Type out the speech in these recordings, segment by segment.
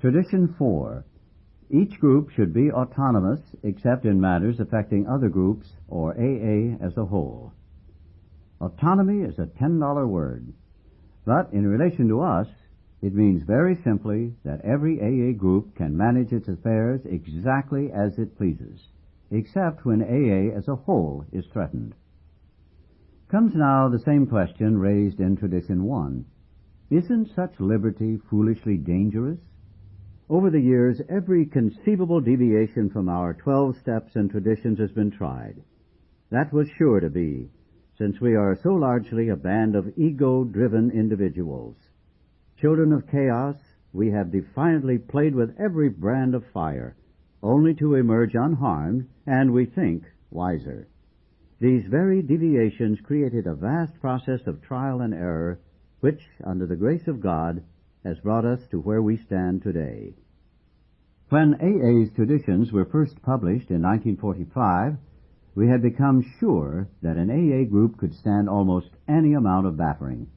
Tradition 4. Each group should be autonomous except in matters affecting other groups or AA as a whole. Autonomy is a $10 word, but in relation to us, it means very simply that every AA group can manage its affairs exactly as it pleases, except when AA as a whole is threatened. Comes now the same question raised in Tradition 1. Isn't such liberty foolishly dangerous? Over the years, every conceivable deviation from our 12 steps and traditions has been tried. That was sure to be, since we are so largely a band of ego-driven individuals. Children of chaos, we have defiantly played with every brand of fire, only to emerge unharmed and, we think, wiser. These very deviations created a vast process of trial and error, which, under the grace of God, has brought us to where we stand today. When AA's traditions were first published in 1945, we had become sure that an AA group could stand almost any amount of battering.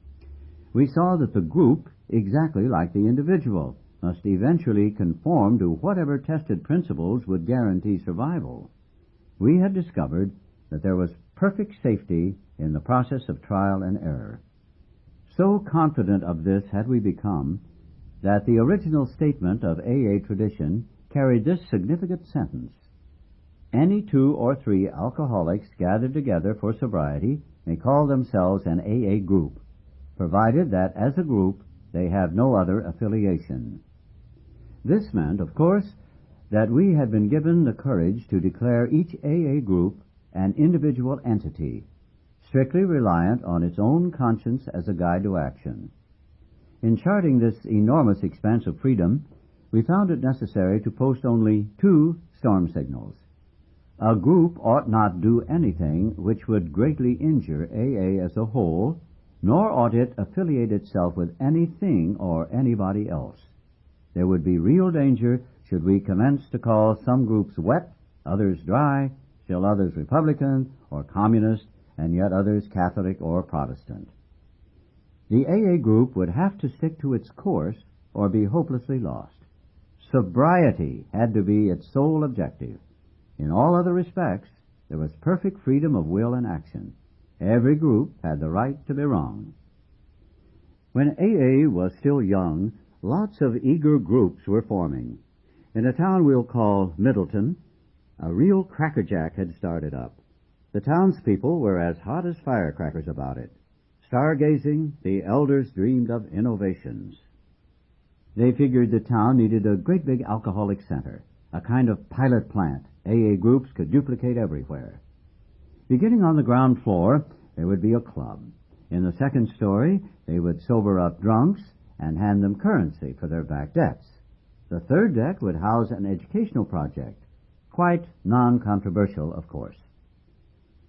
We saw that the group, exactly like the individual, must eventually conform to whatever tested principles would guarantee survival. We had discovered that there was perfect safety in the process of trial and error. So confident of this had we become that the original statement of AA tradition carried this significant sentence: any 2 or 3 alcoholics gathered together for sobriety may call themselves an AA group, provided that as a group they have no other affiliation. This meant, of course, that we had been given the courage to declare each AA group an individual entity, strictly reliant on its own conscience as a guide to action. In charting this enormous expanse of freedom, we found it necessary to post only 2 storm signals. A group ought not do anything which would greatly injure AA as a whole, nor ought it affiliate itself with anything or anybody else. There would be real danger should we commence to call some groups wet, others dry, still others Republican or Communist, and yet others Catholic or Protestant. The AA group would have to stick to its course or be hopelessly lost. Sobriety had to be its sole objective. In all other respects, there was perfect freedom of will and action. Every group had the right to be wrong. When AA was still young, lots of eager groups were forming. In a town we'll call Middleton, a real crackerjack had started up. The townspeople were as hot as firecrackers about it. Stargazing, the elders dreamed of innovations. They figured the town needed a great big alcoholic center, a kind of pilot plant AA groups could duplicate everywhere. Beginning on the ground floor, there would be a club. In the second story, they would sober up drunks and hand them currency for their back debts. The third deck would house an educational project, quite non-controversial, of course.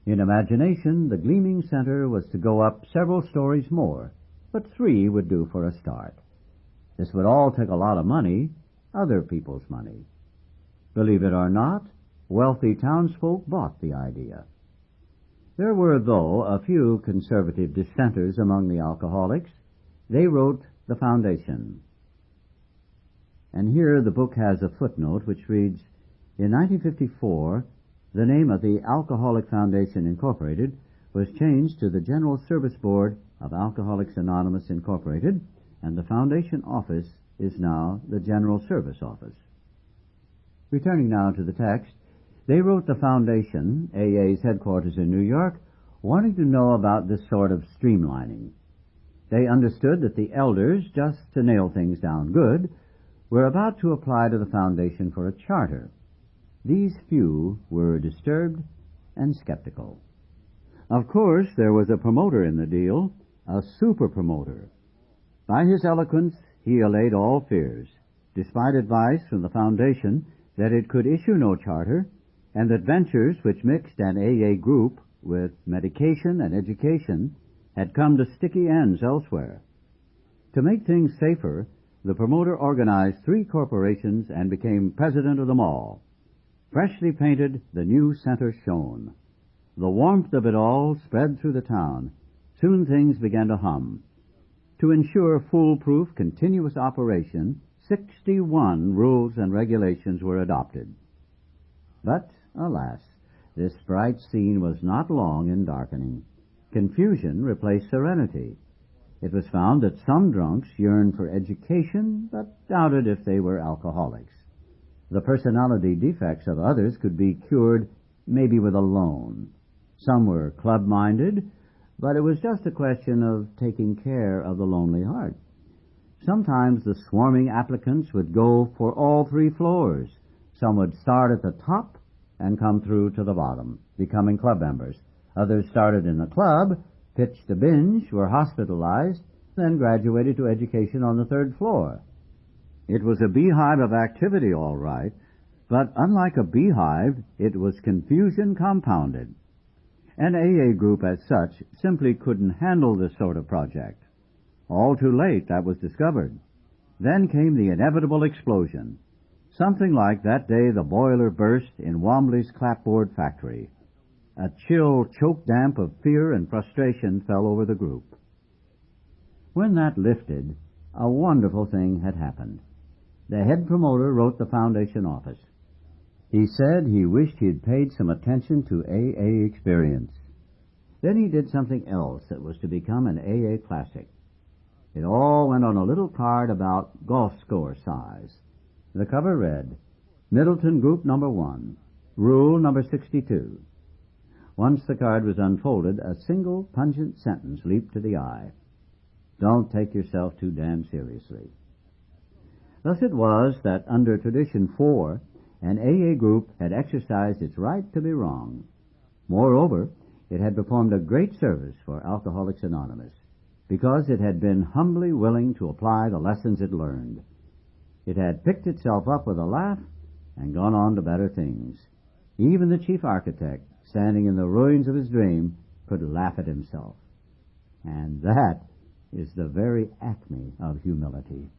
In imagination, the gleaming center was to go up several stories more, but 3 would do for a start. This would all take a lot of money, other people's money. Believe it or not, wealthy townsfolk bought the idea. There were, though, a few conservative dissenters among the alcoholics. They wrote the foundation. And here the book has a footnote which reads, in 1954, the name of the Alcoholic Foundation, Incorporated, was changed to the General Service Board of Alcoholics Anonymous, Incorporated, and the foundation office is now the General Service Office. Returning now to the text, they wrote the foundation, AA's headquarters in New York, wanting to know about this sort of streamlining. They understood that the elders, just to nail things down good, were about to apply to the foundation for a charter. These few were disturbed and skeptical. Of course, there was a promoter in the deal, a super promoter. By his eloquence, he allayed all fears, despite advice from the foundation that it could issue no charter, and that ventures which mixed an AA group with medication and education had come to sticky ends elsewhere. To make things safer, the promoter organized 3 corporations and became president of them all. Freshly painted, the new center shone. The warmth of it all spread through the town. Soon things began to hum. To ensure foolproof, continuous operation, 61 rules and regulations were adopted. But, alas, this bright scene was not long in darkening. Confusion replaced serenity. It was found that some drunks yearned for education, but doubted if they were alcoholics. The personality defects of others could be cured maybe with a loan. Some were club-minded, but it was just a question of taking care of the lonely heart. Sometimes the swarming applicants would go for all 3 floors. Some would start at the top and come through to the bottom, becoming club members. Others started in the club, pitched a binge, were hospitalized, then graduated to education on the 3rd floor. It was a beehive of activity, all right, but unlike a beehive, it was confusion compounded. An AA group as such simply couldn't handle this sort of project. All too late, that was discovered. Then came the inevitable explosion. Something like that day the boiler burst in Wombley's clapboard factory. A chill choke damp of fear and frustration fell over the group. When that lifted, a wonderful thing had happened. The head promoter wrote the foundation office. He said he wished he'd paid some attention to AA experience. Then he did something else that was to become an AA classic. It all went on a little card about golf score size. The cover read, Middleton Group Number 1, Rule Number 62. Once the card was unfolded, a single pungent sentence leaped to the eye. Don't take yourself too damn seriously. Thus it was that under Tradition 4, an AA group had exercised its right to be wrong. Moreover, it had performed a great service for Alcoholics Anonymous, because it had been humbly willing to apply the lessons it learned. It had picked itself up with a laugh and gone on to better things. Even the chief architect, standing in the ruins of his dream, could laugh at himself. And that is the very acme of humility.